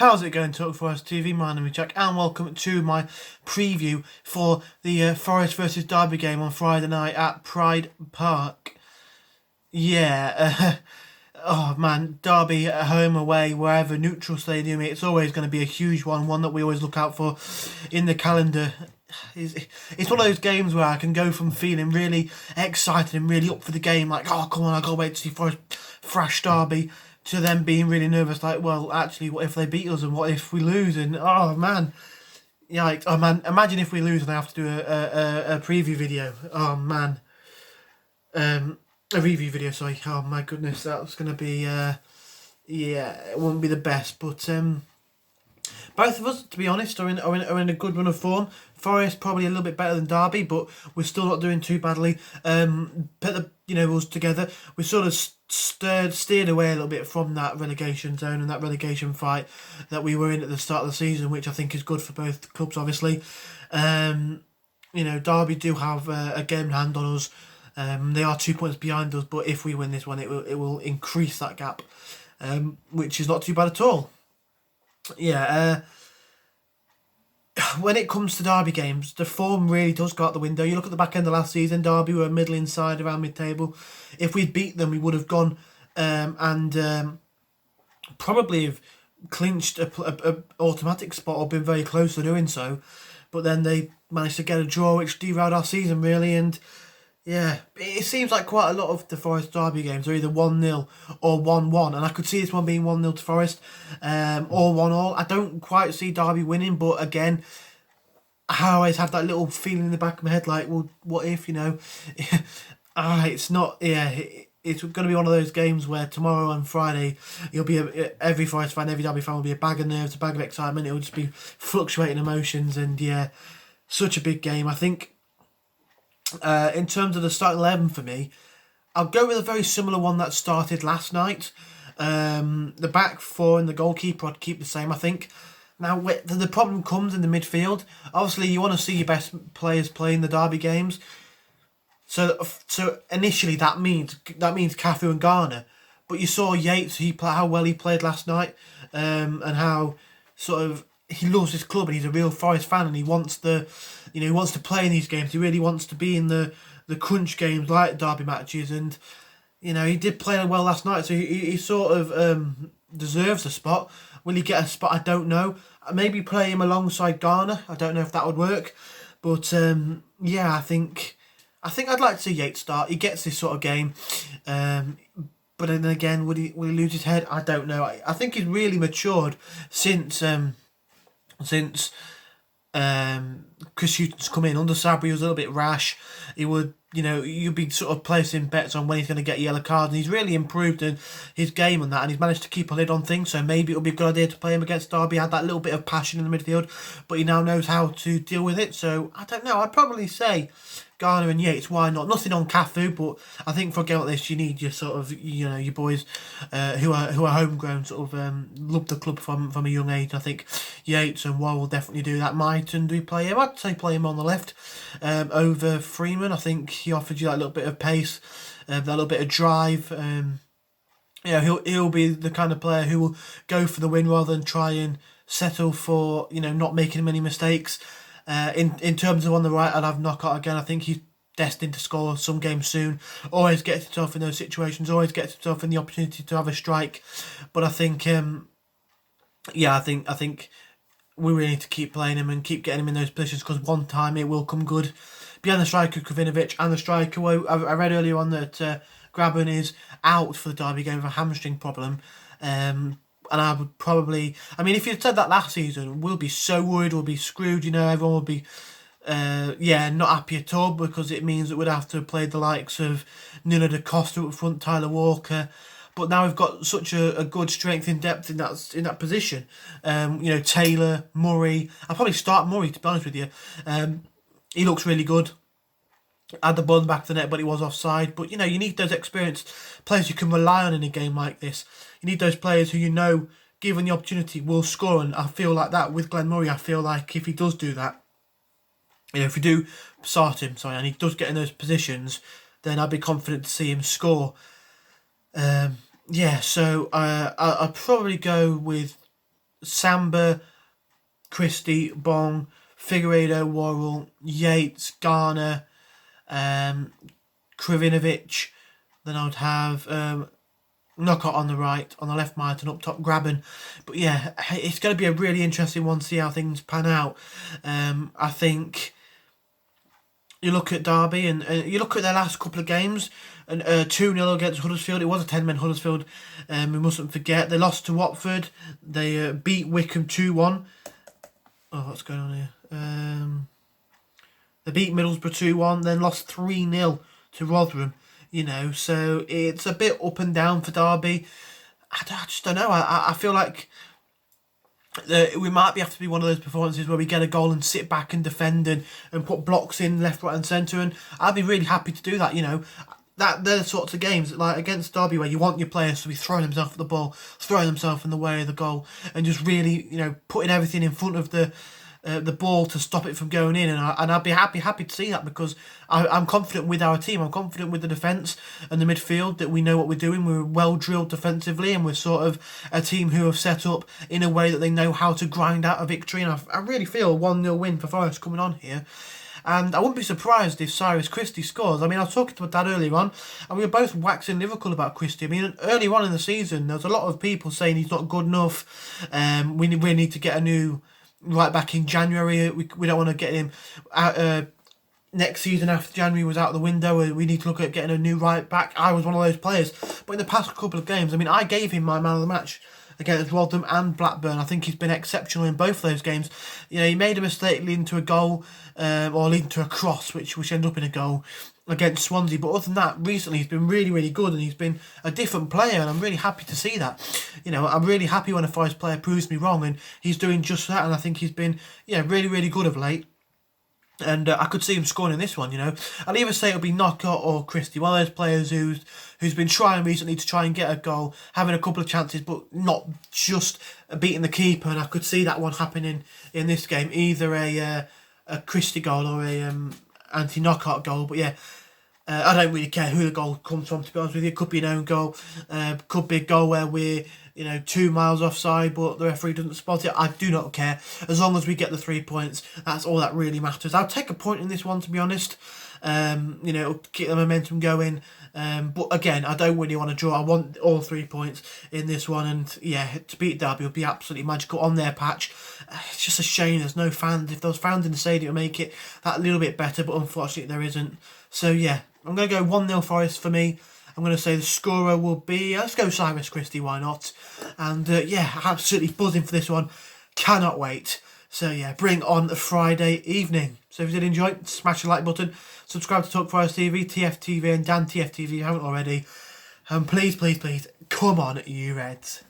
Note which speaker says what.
Speaker 1: How's it going, Talk Forest TV? My name is Jack and welcome to my preview for the Forest versus Derby game on Friday night at Pride Park. Oh man, Derby at home, away, wherever, neutral stadium, it's always going to be a huge one that we always look out for in the calendar. It's one of those games where I can go from feeling really excited and really up for the game, like, oh come on, I can't wait to see Forest thrash Derby, to them being really nervous, like, well, actually, what if they beat us and what if we lose? And oh man, yikes! Oh man, imagine if we lose and I have to do a preview video. Oh man, a review video. Sorry. Oh my goodness, that's gonna be it won't be the best. But both of us, to be honest, are in a good run of form. Forest probably a little bit better than Derby, but we're still not doing too badly. Put us together, we sort of steered away a little bit from that relegation zone and that relegation fight that we were in at the start of the season, which I think is good for both clubs, obviously. Derby do have a game in hand on us. They are 2 points behind us, but if we win this one, it will increase that gap, which is not too bad at all. When it comes to Derby games, the form really does go out the window. You look at the back end of last season, Derby were middling side around mid-table. If we'd beat them, we would have gone and probably have clinched a automatic spot or been very close to doing so. But then they managed to get a draw, which derailed our season, really. And yeah, it seems like quite a lot of the Forest Derby games are either 1-0 or 1-1, and I could see this one being 1-0 to Forest, or 1-1. I don't quite see Derby winning, but again, I always have that little feeling in the back of my head, like, well, what if, it's not, it's going to be one of those games where tomorrow and Friday, you'll be every Forest fan, every Derby fan will be a bag of nerves, a bag of excitement. It'll just be fluctuating emotions, and such a big game. I think in terms of the starting 11 for me, I'll go with a very similar one that started last night. The back four and the goalkeeper I'd keep the same, I think. Now, the problem comes in the midfield. Obviously, you want to see your best players playing the Derby games. So initially that means Cafu and Garner. But you saw Yates, how well he played last night, and how sort of he loves his club and he's a real Forest fan and he wants to play in these games. He really wants to be in the crunch games like Derby matches, and he did play well last night, so he sort of deserves a spot. Will he get a spot? I don't know. Maybe play him alongside Garner. I don't know if that would work, but I think I'd like to see Yates start. He gets this sort of game, but then again, will he lose his head? I don't know. I think he's really matured since Chris Hughton's come in. Under Sabri, he was a little bit rash. He would, you'd be sort of placing bets on when he's going to get a yellow card, and he's really improved in his game on that, and he's managed to keep a lid on things, so maybe it'll be a good idea to play him against Derby. He had that little bit of passion in the midfield, but he now knows how to deal with it, so I don't know. I'd probably say Garner and Yates, why not? Nothing on Cafu, but I think for a game like this, you need your sort of, your boys who are homegrown, sort of love the club from a young age. I think Yates and Warren will definitely do that. Mighton, do we play him? I'd say play him on the left over Freeman. I think he offers you that little bit of pace, that little bit of drive. He'll be the kind of player who will go for the win rather than try and settle for not making many mistakes. In terms of on the right, I'd have Knockout again. I think he's destined to score some games soon. Always gets himself in those situations. Always gets himself in the opportunity to have a strike. But I think, I think we really need to keep playing him and keep getting him in those positions, because one time it will come good. Behind the striker, Krovinovic, and the striker, I read earlier on that Graben is out for the Derby game with a hamstring problem. And I would probably, if you'd said that last season, we'll be so worried, we'll be screwed, everyone will be, not happy at all, because it means that we'd have to play the likes of Nuno da Costa up front, Tyler Walker. But now we've got such a good strength in depth in that position. Taylor, Murray. I'll probably start Murray, to be honest with you. He looks really good. Had the ball in the back of the net, but it was offside. But, you need those experienced players you can rely on in a game like this. You need those players who given the opportunity, will score. And I feel like that with Glenn Murray. I feel like if he does do that, if we do start him, and he does get in those positions, then I'd be confident to see him score. So I'll probably go with Samba, Christie, Bong, Figueiredo, Worrell, Yates, Garner, Krovinovic. Then I would have Knockout on the right, on the left Martin, up top Graben. But yeah, it's going to be a really interesting one to see how things pan out. I think you look at Derby and you look at their last couple of games, and 2-0 against Huddersfield. It was a 10-man Huddersfield. We mustn't forget. They lost to Watford. They beat Wickham 2-1. Oh, what's going on here? They beat Middlesbrough 2-1, then lost 3-0 to Rotherham. So it's a bit up and down for Derby. I just don't know. I feel like we might have to be one of those performances where we get a goal and sit back and defend and put blocks in left, right and centre. And I'd be really happy to do that, They're the sorts of games, like against Derby, where you want your players to be throwing themselves at the ball, throwing themselves in the way of the goal, and just really, putting everything in front of the ball to stop it from going in. And I'd be happy to see that, because I'm confident with our team. I'm confident with the defence and the midfield that we know what we're doing. We're well drilled defensively, and we're sort of a team who have set up in a way that they know how to grind out a victory. And I really feel a 1-0 win for Forest coming on here. And I wouldn't be surprised if Cyrus Christie scores. I was talking to my dad earlier on, and we were both waxing lyrical about Christie. Early on in the season, there was a lot of people saying he's not good enough. We need to get a new right back in January. We don't want to get him out next season after January was out the window. We need to look at getting a new right back. I was one of those players. But in the past couple of games, I gave him my man of the match against Rotherham and Blackburn. I think he's been exceptional in both of those games. He made a mistake leading to a goal, or leading to a cross, which ended up in a goal against Swansea. But other than that, recently he's been really, really good, and he's been a different player, and I'm really happy to see that. I'm really happy when a Forest player proves me wrong, and he's doing just that, and I think he's been really, really good of late. And I could see him scoring in this one, I'll either say it'll be Knockout or Christie, one of those players who's been trying recently to try and get a goal, having a couple of chances, but not just beating the keeper. And I could see that one happening in this game, either a Christie goal or a anti-Knockout goal. But yeah, I don't really care who the goal comes from, to be honest with you. It could be an own goal, could be a goal where we're 2 miles offside, but the referee doesn't spot it. I do not care. As long as we get the 3 points, that's all that really matters. I'll take a point in this one, to be honest. Keep the momentum going. But again, I don't really want to draw. I want all 3 points in this one. And yeah, to beat Derby would be absolutely magical on their patch. It's just a shame there's no fans. If there was fans in the stadium, it would make it that little bit better. But unfortunately, there isn't. So yeah, I'm going to go 1-0 Forest for me. I'm going to say the scorer will be, let's go Cyrus Christie, why not? And absolutely buzzing for this one. Cannot wait. So yeah, bring on the Friday evening. So if you did enjoy it, smash the like button. Subscribe to Talk Forest TV, TFTV and Dan TFTV if you haven't already. And please, please, please, come on, you Reds.